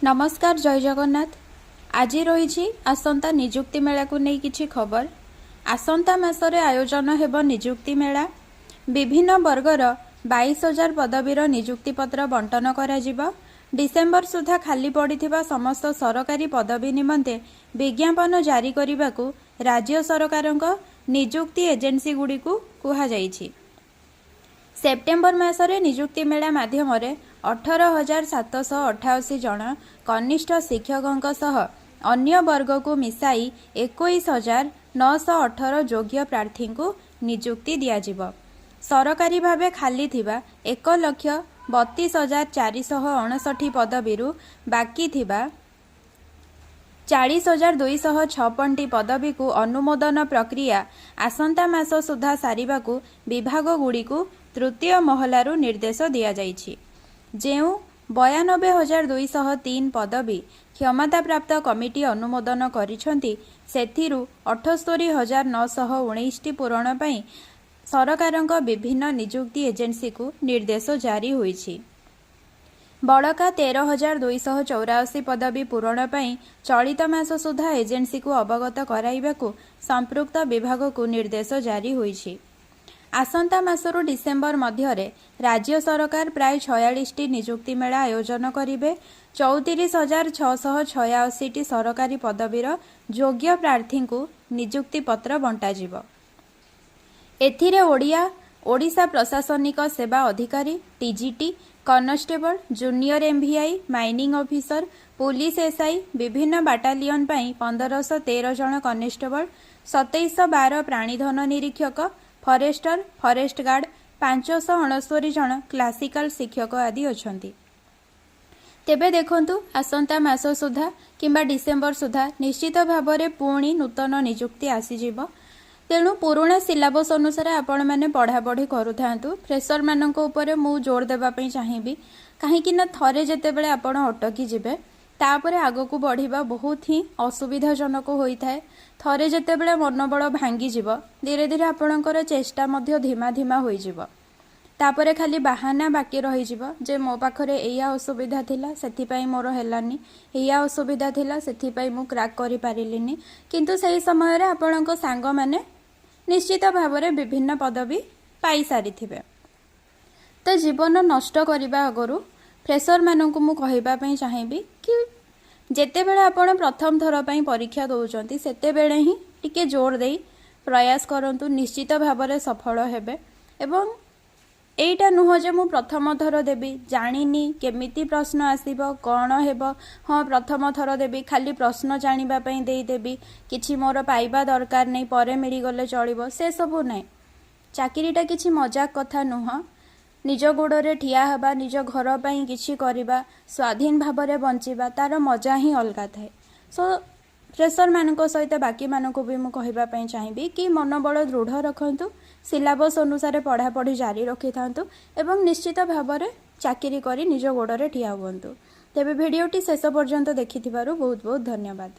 नमस्कार जय जगन्नाथ। आज रही आसंता निजुक्ति मेला को नहीं किछि खबर। आसंता मासरे आयोजन हेब निजुक्ति मेला। विभिन्न वर्गर 22,000 पदवीर निजुक्ति पत्र बंटन करा जिवो। डिसेम्बर सुधा खाली पड़िथिबा समस्त सरकारी पदवी निमंते विज्ञापन जारी करने राज्य सरकारक निजुक्ति एजेंसी गुड़ी को कुहा जाइछि। सेप्टेम्बर मासरे निजुक्ति मेला माध्यम 18,788 जन कनिष्ठ शिक्षकों सह अन्य वर्ग को मिसाई 21,918 योग्य प्रार्थी को निजुक्ति दियाजिब। सरकारी भावे खाली थिबा 1,32,459 पदवी बाकी थिबा 40,256 पदवी को अनुमोदन प्रक्रिया आसंता मास सुधा सारिबा को विभाग गुड़ी को तृतीय महलारू निर्देश दिया जाइछि। जेउ 92,203 पदवी क्षमता प्राप्त कमिटी अनुमोदन करिछंती सेथिरु 78,919 पूरण पई सरकारक विभिन्न निजुक्ति एजेंसी को निर्देश जारी होइछि। बड़का 13,284 पदवी पूरण पई चलित मास सुधा एजेंसी को अवगत कराइबाकू संपृक्त विभाग को निर्देश जारी होइछि। आसंता मासरू डिसेम्बर मध्यरे राज्य सरकार प्राय 46 निजुक्ति मेला आयोजन करिवे। 34,686 सरकारी पदवीर योग्य प्रार्थी को निजुक्ति पत्र बंटाजिव। एथिरे ओडिशा प्रशासनिक सेवा अधिकारी TGT, constable, junior MVI, mining officer, police SI, विभिन्न बाटालियन पाई 1513 जन कॉन्स्टेबल, 2712 प्राणीधन निरीक्षक, फरेस्टर, फरेस्ट गार्ड, 569 जन क्लासिकल शिक्षक आदि अछंती। तेबे देखंतु आसंता मास सुधा किंबा डिसेम्बर सुधा निश्चित भावरे पुणी नूतन निजुक्ति आसीजिवो। तेणु पुराणा सिलेबस अनुसार आपण मैंने पढ़ापढ़ी करूथांतु। फ्रेशर मानक उपरे मु जोर देबा पई चाहिबी, काहेकि ना थरे जेतेबेले आपण अटकी जिवे तापरे आगकू बढ़िबा बहुत ही असुविधाजनक होइथाय। थरे जेतेबेले मनोबल भांगी जिवो धीरे धीरे आपणकर चेष्टा मध्य धीमा धीमा होई जिवो। तापरे खाली बाहाना बाकी रही जिवो जे मो पाखरे एया असुविधा थिला सेथिपाई मोर हेलानी, एया असुविधा थिला सेथिपाई मु क्रैक करि पारिलिनी। किंतु सही समय रे आपणक सांग माने निश्चित भावरे विभिन्न पदवी पाई सारिथिबे। तो जीवन नष्ट करबा आगरु फ्रेशर मानकु मु कहिबा पई चाहिबी कि जेतेबेले आपण प्रथम थर पई परीक्षा दउचंती सेतेबेले ही टिके जोर देई प्रयास करंतु, निश्चित भावरे सफल हेबे। एवं एइटा नुह जे मु प्रथम थर देबी जानिनी केमिति प्रश्न आसीबो कोन हेबो, हाँ प्रथम थर देबी खाली प्रश्न जानिबा पई देई देबी, किछि मोर पाइबा दरकार नै परे मिली गले चलिबो, से सबु नै। चाकरीटा किछि मजाक कथा नुह। निज गोड़े ठिया हबा, निज घर पई किछि करिबा, स्वाधीन भावरे बंचिबा तार मजा ही अलगा थाए। सो फ्रेशर मानक सहित बाकी मानक भी मु कहिबा पई चाहिबी कि मनोबल दृढ़ रखंतु, सिलेबस अनुसार पढ़ापढ़ी जारी रखि थांतु एवं निश्चित भावरे चाकरी करी निज गोड़े ठिया हुअंतु। तेबे भिडियोटी शेष पर्यंत देखिथिबारु बहुत बहुत धन्यवाद।